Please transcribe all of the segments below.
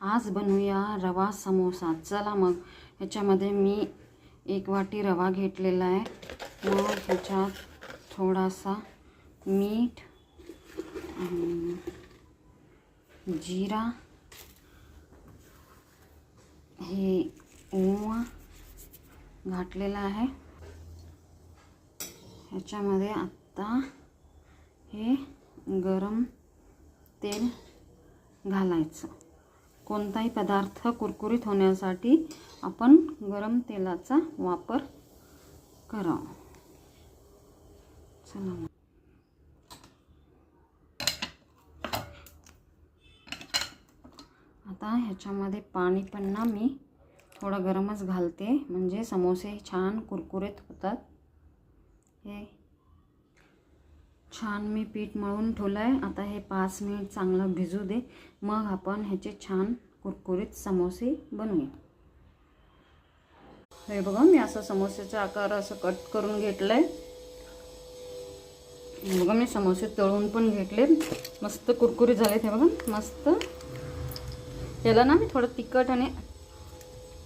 आज बनवूया रवा समोसा। चला मग ह्याच्यामध्ये मी 1 वाटी रवा घेतलेला आहे। मग ह्याच्यात थोडासा मीठ, जीरा, हे ओवा घातलेला आहे। ह्याच्यामध्ये आता हे गरम तेल घालायचं। कोणताही पदार्थ कुरकुरीत होण्यासाठी आपण गरम तेलाचा वापर करावा। चला आता ह्याच्यामध्ये पाणी पण ना मी थोडं गरमच घालते, म्हणजे समोसे छान कुरकुरीत होतात। हे छान मी पीठ मळून ठेवलं आहे। आता हे 5 मिनिट चांगलं भिजू दे, मग आपण ह्याचे छान कुरकुरीत समोसे बनवूया। हे बघा, मी असं समोसेचा आकार असं कट करून घेतलंय। बघा, मी समोसे तळून पण घेतले, मस्त कुरकुरीत झाले। हे बघा मस्त। याला ना मी थोडं तिखट आणि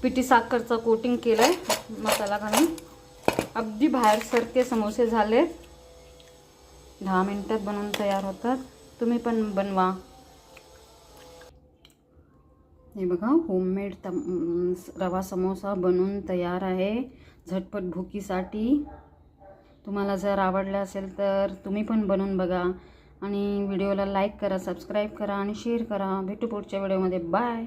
पिठी साखरचं कोटिंग केलंय मसाला घालून। अगदी बाहेरसारखे समोसे झाले। 10 मिनिटात बनवून तयार होतात। तुम्ही पण बनवा। हे बघा, होममेड रवा समोसा बनवून तयार आहे झटपट भुकीसाठी। तुम्हाला जर आवडलं असेल तर तुम्ही पण बनवून बघा आणि व्हिडिओला लाईक करा, सबस्क्राईब करा आणि शेअर करा। भेटू पुढच्या व्हिडिओमध्ये। बाय।